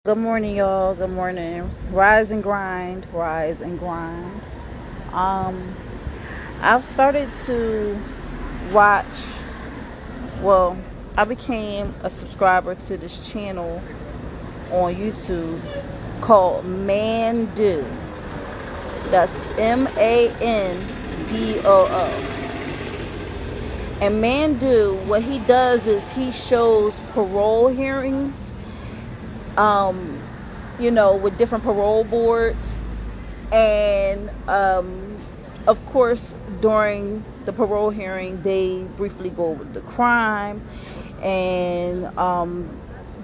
Good morning, y'all. Good morning. Rise and grind. Rise and grind. Um, I've started to watch. Well, I became a subscriber to this channel on YouTube called Mandu. That's Mandoo. And Mandu, what he does is he shows parole hearings. With different parole boards, and of course during the parole hearing they briefly go over the crime, and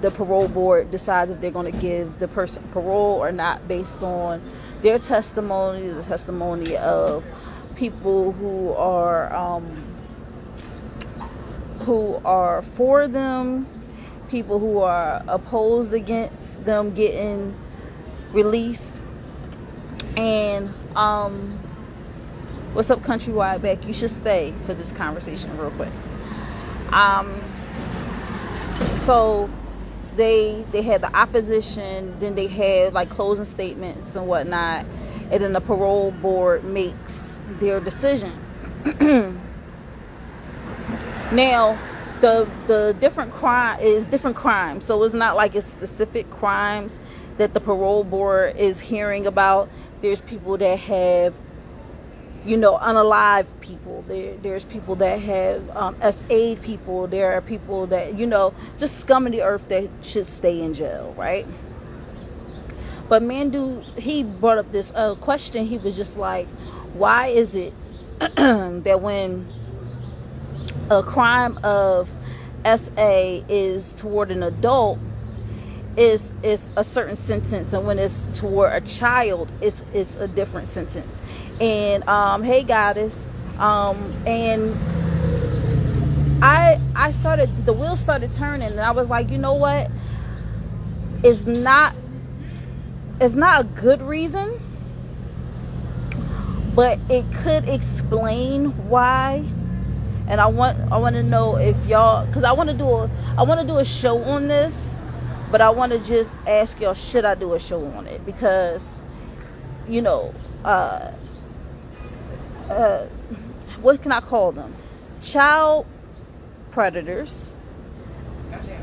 the parole board decides if they're going to give the person parole or not based on their testimony, the testimony of people who are for them, people who are opposed against them getting released. And what's up, Countrywide Back? You should stay for this conversation real quick. So they had the opposition, then they had like closing statements and whatnot, and then the parole board makes their decision. Now, the different crime is different crimes, so it's not like it's specific crimes that the parole board is hearing about. There's people that have, unalive people. There's people that have SA people. There are people that, just scum of the earth that should stay in jail, right? But Mandu, he brought up this question. He was just like, why is it that when a crime of SA is toward an adult is a certain sentence, and when it's toward a child it's a different sentence? And hey goddess, and I started, the wheels started turning, and I was like, you know what, it's not a good reason, but it could explain why. And I want to know if y'all, because I want to do a show on this, but I want to just ask y'all, should I do a show on it? Because what can I call them? Child predators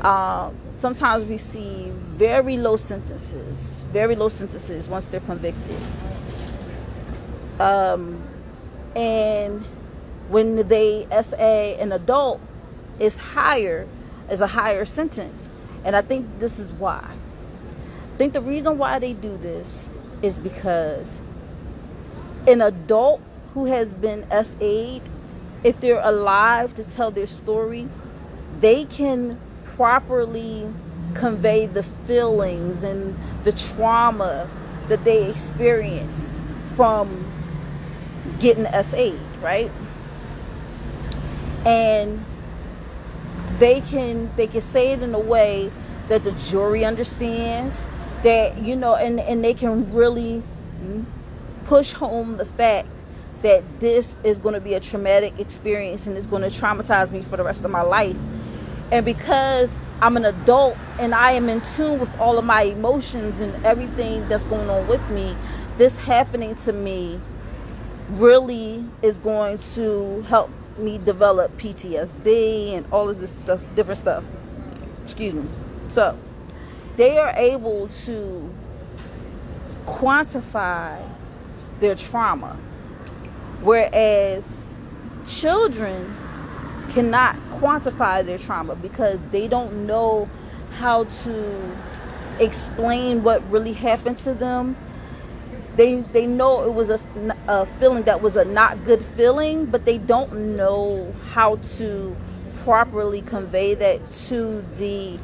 sometimes receive very low sentences once they're convicted, and when they SA an adult, is a higher sentence. And I think this is why. I think the reason why they do this is because an adult who has been SA'd, if they're alive to tell their story, they can properly convey the feelings and the trauma that they experience from getting SA'd, right? And they can say it in a way that the jury understands, that and they can really push home the fact that this is going to be a traumatic experience and it's going to traumatize me for the rest of my life. And because I'm an adult and I am in tune with all of my emotions and everything that's going on with me, this happening to me really is going to help me develop PTSD and all of this stuff, different stuff. Excuse me. So they are able to quantify their trauma, whereas children cannot quantify their trauma because they don't know how to explain what really happened to them. They know it was a feeling that was a not good feeling, but they don't know how to properly convey that to the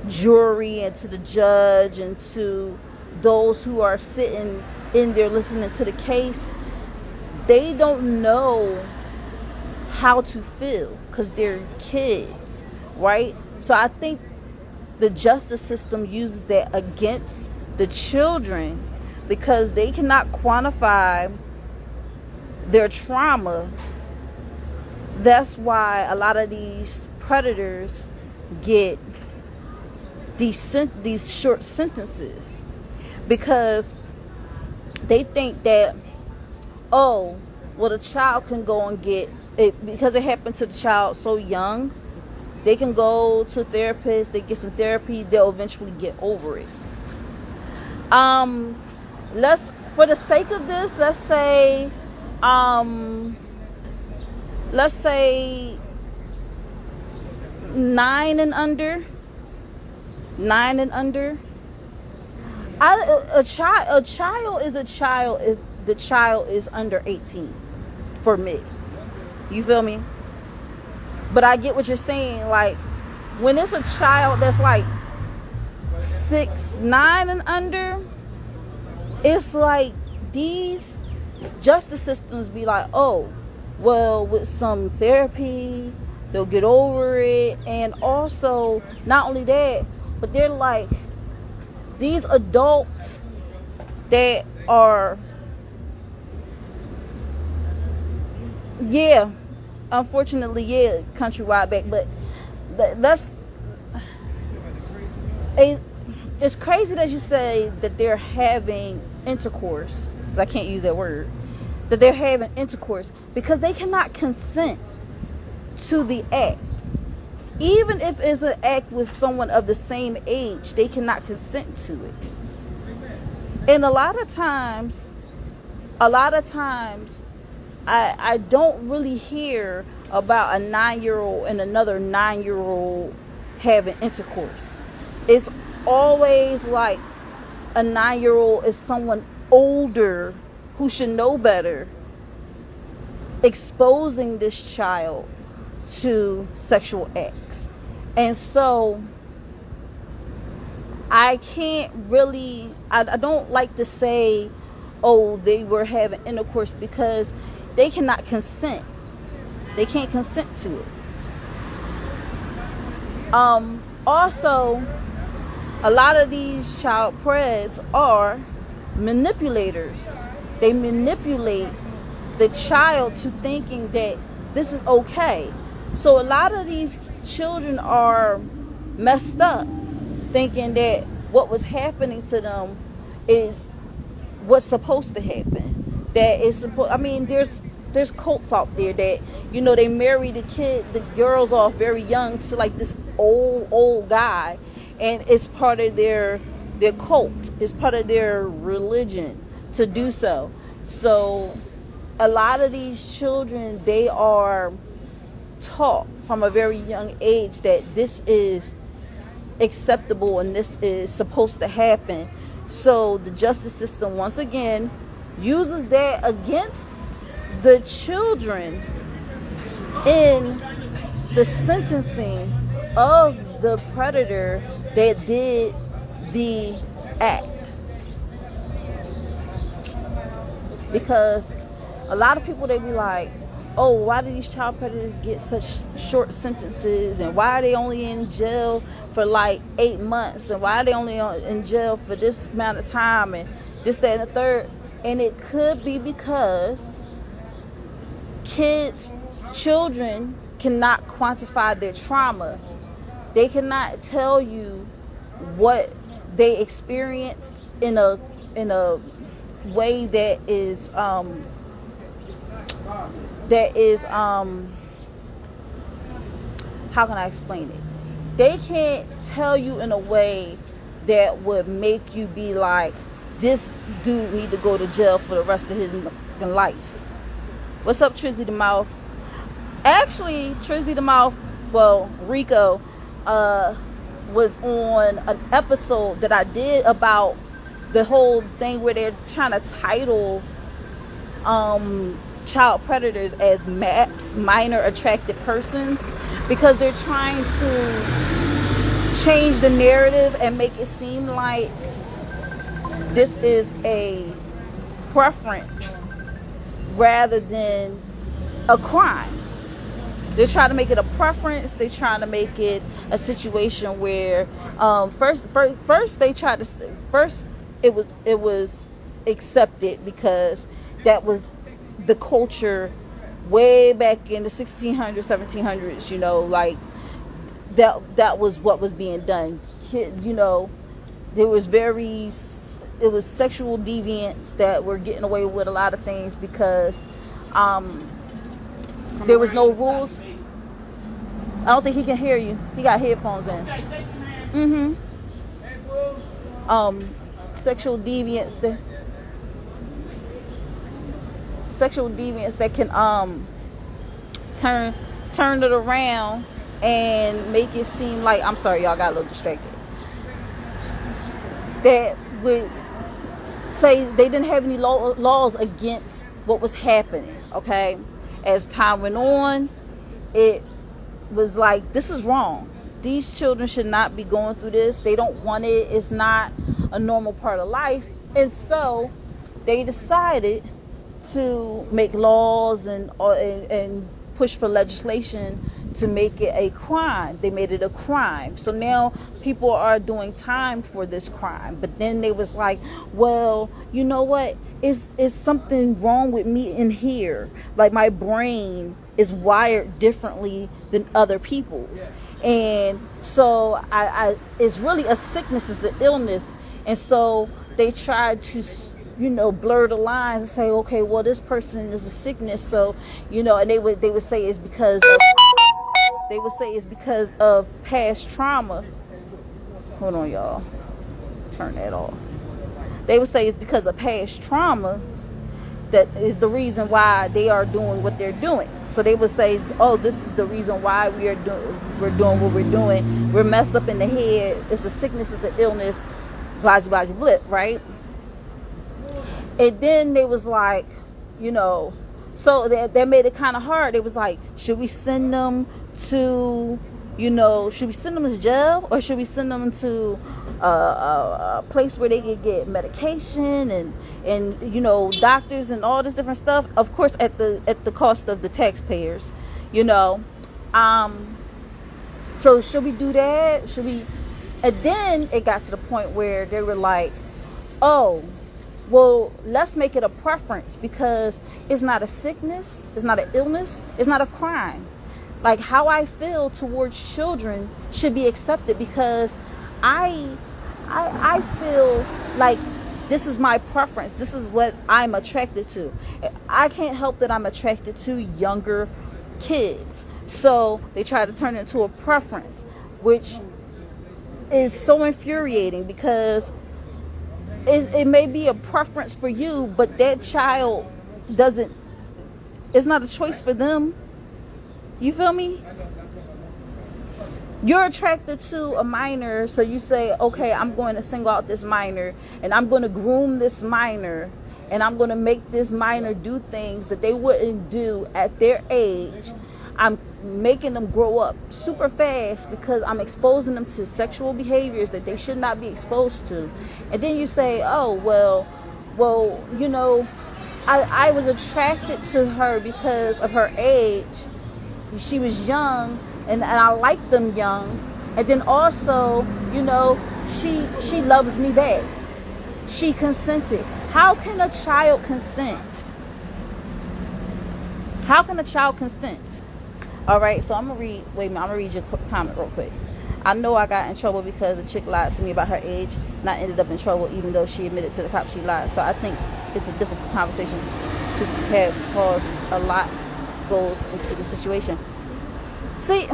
jury and to the judge and to those who are sitting in there listening to the case. They don't know how to feel because they're kids, right? So I think the justice system uses that against the children, because they cannot quantify their trauma. That's why a lot of these predators get these short sentences, because they think that, oh, well, the child can go and get it because it happened to the child so young. They can go to a therapist, they get some therapy, they'll eventually get over it. Let's, for the sake of this, let's say 9 and under. A child is a child if the child is under 18, for me. You feel me? But I get what you're saying. Like, when it's a child that's like 6, 9 and under, it's like these justice systems be like, oh, well, with some therapy, they'll get over it. And also, not only that, but they're like, these adults that are, yeah, unfortunately, yeah, countrywide back, but it's crazy that you say that they're having intercourse, because I can't use that word, that they're having intercourse, because they cannot consent to the act. Even if it's an act with someone of the same age, they cannot consent to it. And a lot of times, I don't really hear about a 9-year-old and another 9-year-old having intercourse. It's always like a 9-year-old is someone older who should know better, exposing this child to sexual acts. And so I can't really, I don't like to say, oh, they were having intercourse, because they cannot consent. They can't consent to it. Also, a lot of these child preds are manipulators. They manipulate the child to thinking that this is okay. So a lot of these children are messed up, thinking that what was happening to them is what's supposed to happen. That is supposed. I mean, there's cults out there that, you know, they marry the girls off very young to like this old guy, and it's part of their cult. It's part of their religion to do so. So a lot of these children, they are taught from a very young age that this is acceptable and this is supposed to happen. So the justice system, once again, uses that against the children in the sentencing of the predator that did the act. Because a lot of people, they be like, oh, why do these child predators get such short sentences, and why are they only in jail for like 8 months, and why are they only in jail for this amount of time, and this, that, and the third. And it could be because children cannot quantify their trauma. They cannot tell you what they experienced in a way that is how can I explain it? They can't tell you in a way that would make you be like, this dude need to go to jail for the rest of his life. What's up, Trizzy the Mouth? Actually, Trizzy the Mouth, well, Rico, was on an episode that I did about the whole thing where they're trying to title child predators as MAPs, minor attracted persons, because they're trying to change the narrative and make it seem like this is a preference rather than a crime. They're trying to make it a preference. They're trying to make it a situation where first it was accepted because that was the culture way back in the 1600s, 1700s, you know, like that was what was being done. kid, you know, it was sexual deviants that were getting away with a lot of things because there was no rules. I don't think he can hear you. He got headphones in. Sexual deviants that can turn it around and make it seem like, I'm sorry, y'all got a little distracted. That would say they didn't have any laws against what was happening. Okay, as time went on, it was like, this is wrong. These children should not be going through this. They don't want it. It's not a normal part of life. And so they decided to make laws and push for legislation to make it a crime. They made it a crime. So now people are doing time for this crime. But then they was like, well, you know what? Is something wrong with me in here? Like, my brain is wired differently than other people's. And so I it's really a sickness, it's an illness. And so they tried to, you know, blur the lines and say, okay, well, this person is a sickness. So, you know, and they would say it's because of past trauma. Hold on, y'all. Turn that off. They would say it's because of past trauma that is the reason why they are doing what they're doing. So they would say, oh, this is the reason why we're doing what we're doing. We're messed up in the head. It's a sickness, it's an illness, blah, blah, blah, blip, right? And then they was like, you know, so that made it kind of hard. It was like, should we send them to, you know, should we send them to jail, or should we send them to a place where they could get medication and you know, doctors and all this different stuff, of course at the cost of the taxpayers, you know. So should we do that? Should we? And then it got to the point where they were like, oh, well, let's make it a preference, because it's not a sickness, it's not an illness, it's not a crime. Like, how I feel towards children should be accepted, because I feel like this is my preference. This is what I'm attracted to. I can't help that I'm attracted to younger kids. So they try to turn it into a preference, which is so infuriating, because it may be a preference for you, but that child it's not a choice for them. You feel me? You're attracted to a minor, so you say, okay, I'm going to single out this minor, and I'm going to groom this minor, and I'm going to make this minor do things that they wouldn't do at their age. I'm making them grow up super fast because I'm exposing them to sexual behaviors that they should not be exposed to. And then you say, oh, well, you know, I was attracted to her because of her age. She was young, and I like them young. And then also, you know, she loves me back. She consented. How can a child consent? How can a child consent? All right, so I'm gonna read your comment real quick. I know I got in trouble because a chick lied to me about her age, and I ended up in trouble even though she admitted to the cops she lied. So I think it's a difficult conversation to have, because a lot goes into the situation. See,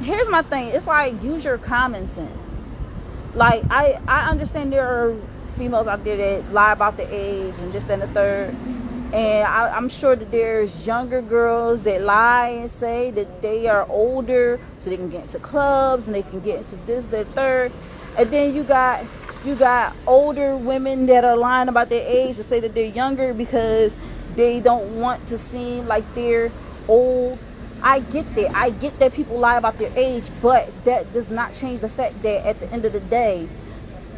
here's my thing. It's like, use your common sense. Like, I understand there are females out there that lie about the age and this, that, and the third. And I'm sure that there's younger girls that lie and say that they are older so they can get into clubs and they can get into this, that, third. And then you got older women that are lying about their age to say that they're younger because they don't want to seem like they're old. I get that. I get that people lie about their age, but that does not change the fact that at the end of the day,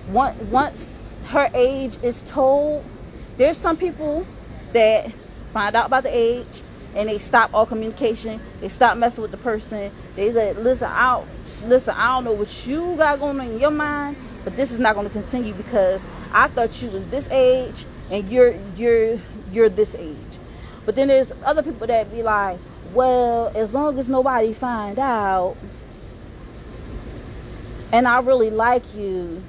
once her age is told, there's some people that find out about the age and they stop all communication. They stop messing with the person. They say, listen, I don't know what you got going on in your mind, but this is not going to continue because I thought you was this age and you're this age. But then there's other people that be like, well, as long as nobody find out, and I really like you,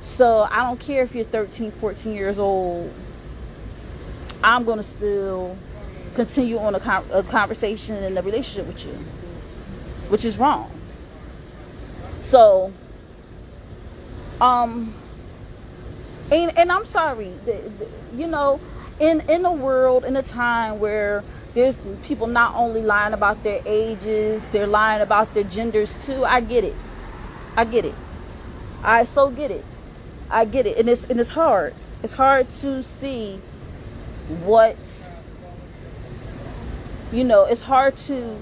so I don't care if you're 13, 14 years old, I'm going to still continue on a conversation and a relationship with you, which is wrong. So, and I'm sorry, you know, in a world, in a time where there's people not only lying about their ages, they're lying about their genders too. I get it. I so get it. I get it. And it's hard. It's hard to see what, you know, it's hard to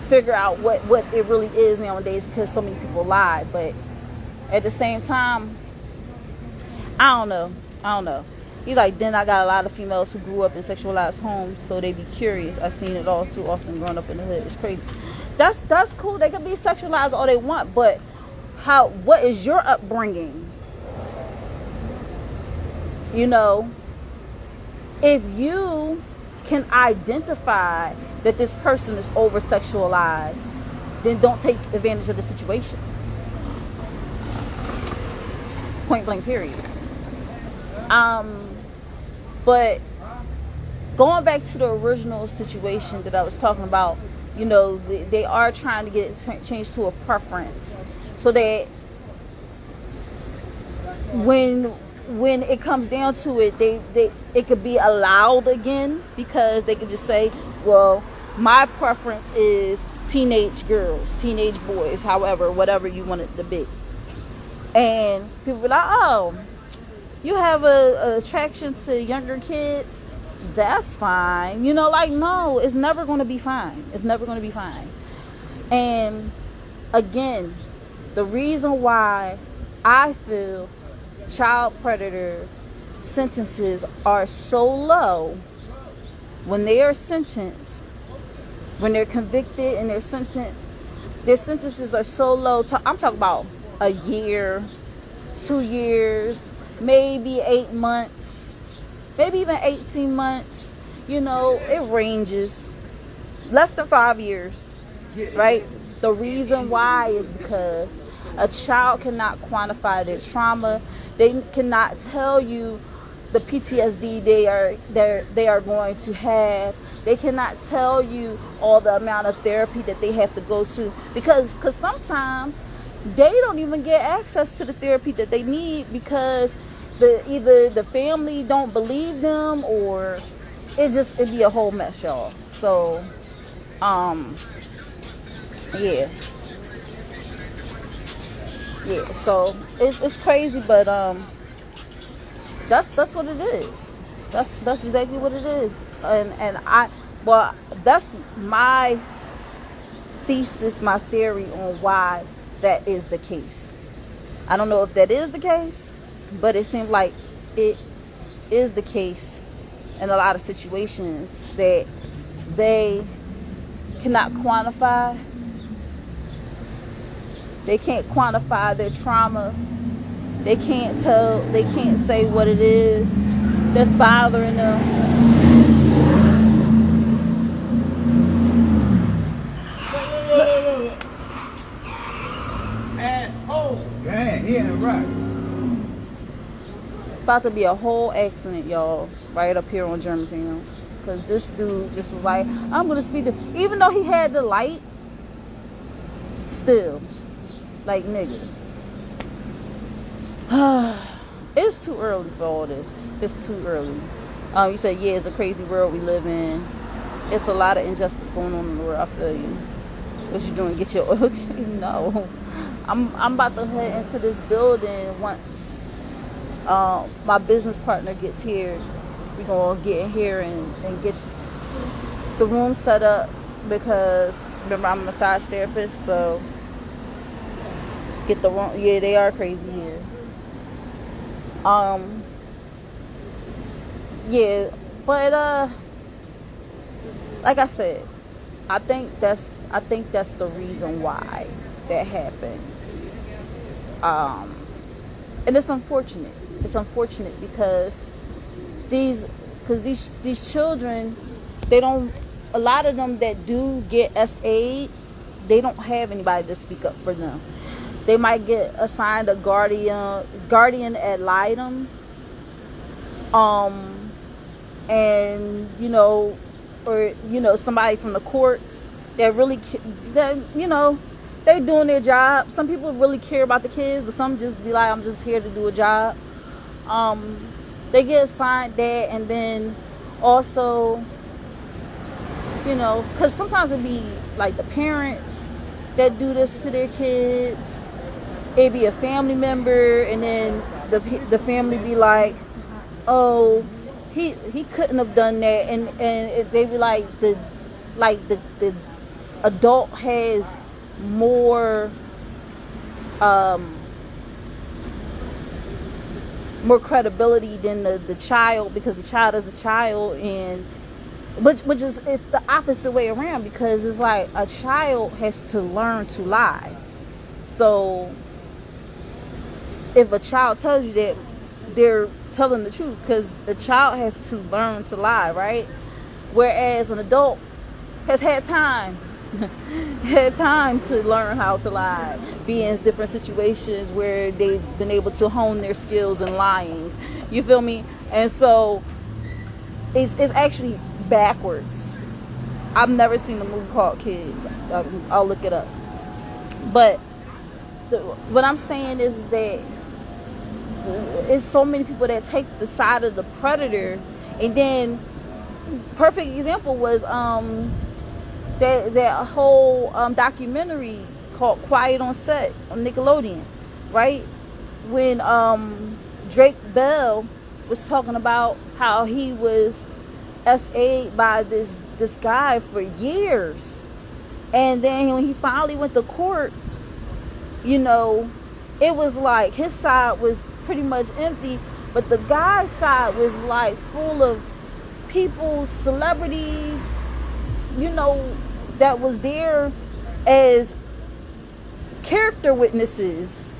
figure out what it really is nowadays because so many people lie. But at the same time, I don't know. He's like, then I got a lot of females who grew up in sexualized homes, so they be curious. I've seen it all too often growing up in the hood. It's crazy. That's cool. They can be sexualized all they want, but what is your upbringing? You know, if you can identify that this person is over sexualized, then don't take advantage of the situation. Point blank, period. But going back to the original situation that I was talking about, you know, they are trying to get it changed to a preference, so that when it comes down to it, it could be allowed again, because they could just say, well, my preference is teenage girls, teenage boys, however, whatever you want it to be. And people be like, oh, you have a attraction to younger kids, that's fine. You know, like, no, it's never going to be fine. It's never going to be fine. And again, the reason why I feel child predator sentences are so low, when they are sentenced, when they're convicted and they're sentenced, their sentences are so low. I'm talking about a year, 2 years, maybe 8 months, maybe even 18 months. You know, it ranges. Less than 5 years, right? The reason why is because a child cannot quantify their trauma. They cannot tell you the PTSD they are going to have. They cannot tell you all the amount of therapy that they have to go to, because sometimes they don't even get access to the therapy that they need, because either the family don't believe them, or it'd be a whole mess, y'all. So yeah, so it's crazy, but that's what it is. That's exactly what it is. And that's my thesis, my theory on why that is the case. I don't know if that is the case, but it seems like it is the case in a lot of situations, that they cannot quantify. They can't quantify their trauma. They can't say what it is that's bothering them. Asshole. Yeah, right. About to be a whole accident, y'all, right up here on Germantown. Because this dude just was like, I'm going to speed to, even though he had the light, still, like, nigga. It's too early for all this. It's too early. You said, yeah, it's a crazy world we live in. It's a lot of injustice going on in the world. I feel you. What you doing? Get your oil change? No. I'm about to head into this building once my business partner gets here. We're going to get in here and get the room set up, because remember, I'm a massage therapist, so get the room. Yeah, they are crazy here. Yeah, but like I said, I think that's the reason why that happens. And it's unfortunate. It's unfortunate because these children, a lot of them that do get SA'd, they don't have anybody to speak up for them. They might get assigned a guardian ad litem, and or somebody from the courts that really they doing their job. Some people really care about the kids, but some just be like, I'm just here to do a job. They get assigned that, and then also, because sometimes it be like the parents that do this to their kids. It be a family member, and then the family be like, oh, he couldn't have done that, and they be like the adult has more credibility than the child, because the child is a child, and which is, it's the opposite way around, because it's like a child has to learn to lie. So if a child tells you that, they're telling the truth, because the child has to learn to lie, right? Whereas an adult has had time to learn how to lie, be in different situations where they've been able to hone their skills in lying. You feel me? And so it's actually backwards. I've never seen a movie called Kids. I'll look it up. But what I'm saying is that it's so many people that take the side of the predator. And then perfect example was that whole documentary called Quiet on Set on Nickelodeon, right? When Drake Bell was talking about how he was SA'd by this guy for years, and then when he finally went to court, it was like his side was pretty much empty, but the guy's side was like full of people, celebrities, that was there as character witnesses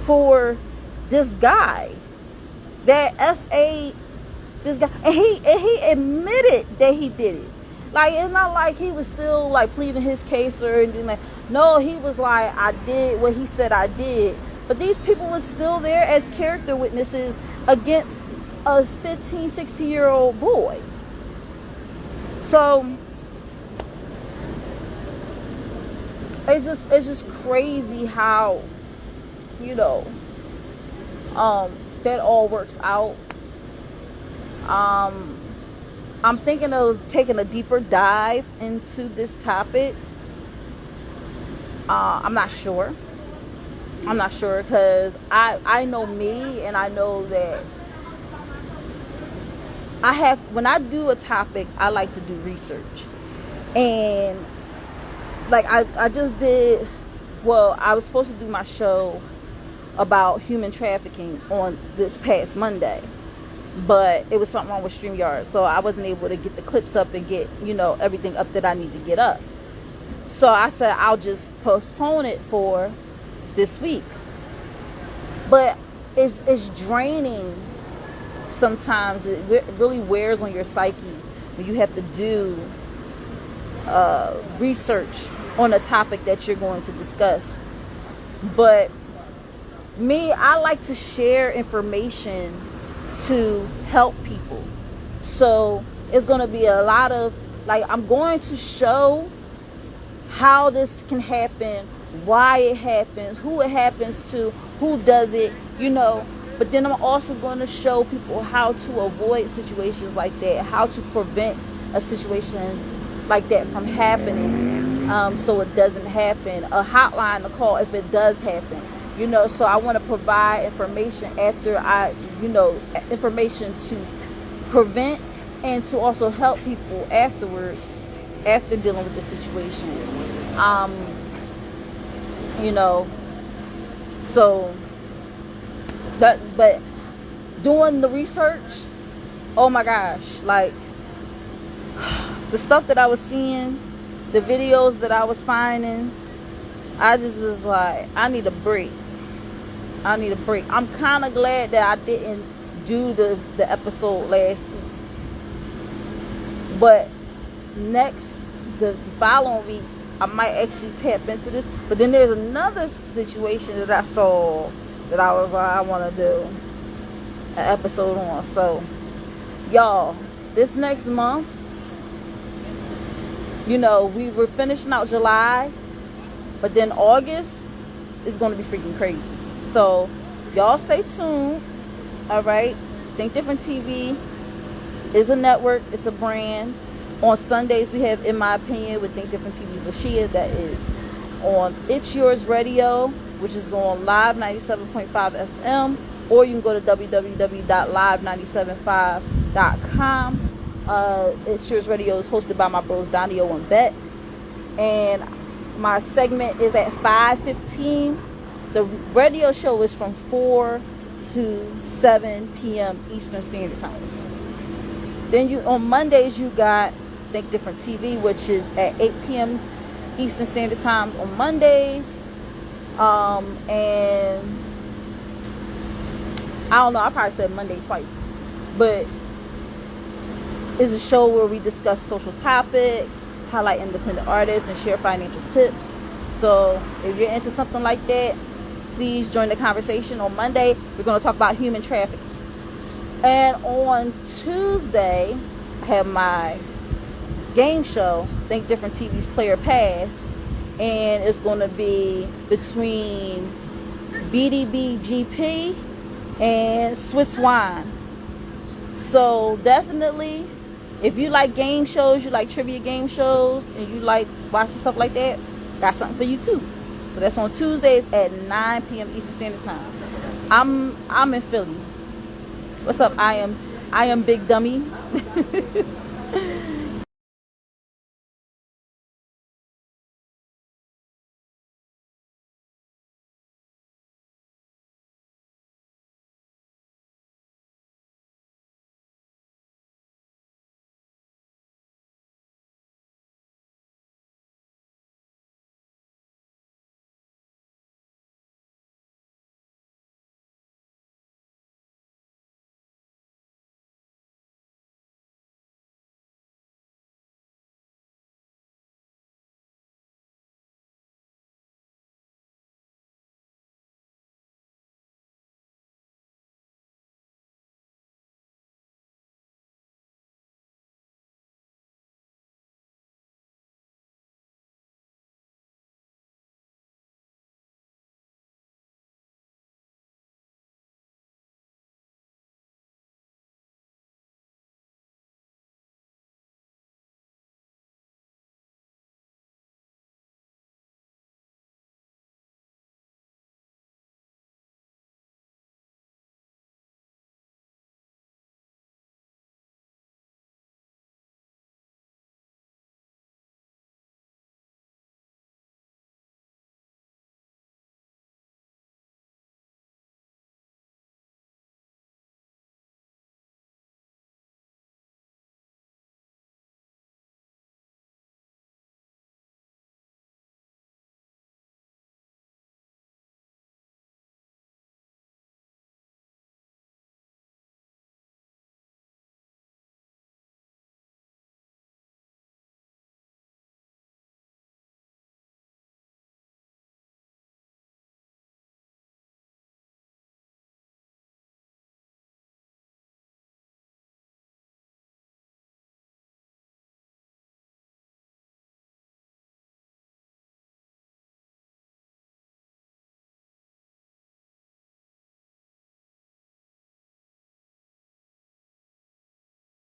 for this guy that SA'd this guy, and he admitted that he did it. Like, it's not like he was still like pleading his case or anything. Like, no, he was like, I did what he said I did. But these people were still there as character witnesses against a 15, 16-year-old boy. So it's just crazy how that all works out. I'm thinking of taking a deeper dive into this topic. I'm not sure because I know me, and I know that when I do a topic, I like to do research. And like I just did, I was supposed to do my show about human trafficking on this past Monday, but it was something wrong with StreamYard, so I wasn't able to get the clips up and get everything up that I need to get up. So I said I'll just postpone it for this week. But it's draining sometimes. It really wears on your psyche when you have to do research on a topic that you're going to discuss. But me, I like to share information to help people. So it's going to be a lot of, like, I'm going to show how this can happen, why it happens, who it happens to, who does it, but then I'm also going to show people how to avoid situations like that, how to prevent a situation like that from happening, so it doesn't happen, a hotline to call if it does happen. So I want to provide information after information to prevent and to also help people afterwards, after dealing with the situation. So but doing the research, oh my gosh, like the stuff that I was seeing, the videos that I was finding, I just was like, I need a break. I'm kind of glad that I didn't do the episode last week. But the following week, I might actually tap into this. But then there's another situation that I saw that I was like, I want to do an episode on. So, y'all, this next month, you know, we were finishing out July, but then August is going to be freaking crazy. So, y'all stay tuned. All right. Think Different TV is a network. It's a brand. On Sundays, we have In My Opinion with Think Different TV's Lashia. That is on It's Yours Radio, which is on Live 97.5 FM. Or you can go to www.live975.com. It's Yours Radio is hosted by my bros Donio and Beck. And my segment is at 5:15. The radio show is from 4 to 7 p.m. Eastern Standard Time. Then on Mondays you got Think Different TV, which is at 8 p.m. Eastern Standard Time on Mondays. And I don't know, I probably said Monday twice, but it's a show where we discuss social topics, highlight independent artists, and share financial tips. So if you're into something like that, please join the conversation. On Monday, we're going to talk about human trafficking. And on Tuesday, I have my game show, Think Different TV's Player Pass. And it's going to be between BDBGP and Swiss Wines. So definitely, if you like game shows, you like trivia game shows, and you like watching stuff like that, got something for you too. So that's on Tuesdays at 9 p.m. Eastern Standard Time. I'm in Philly. What's up? I am Big Dummy.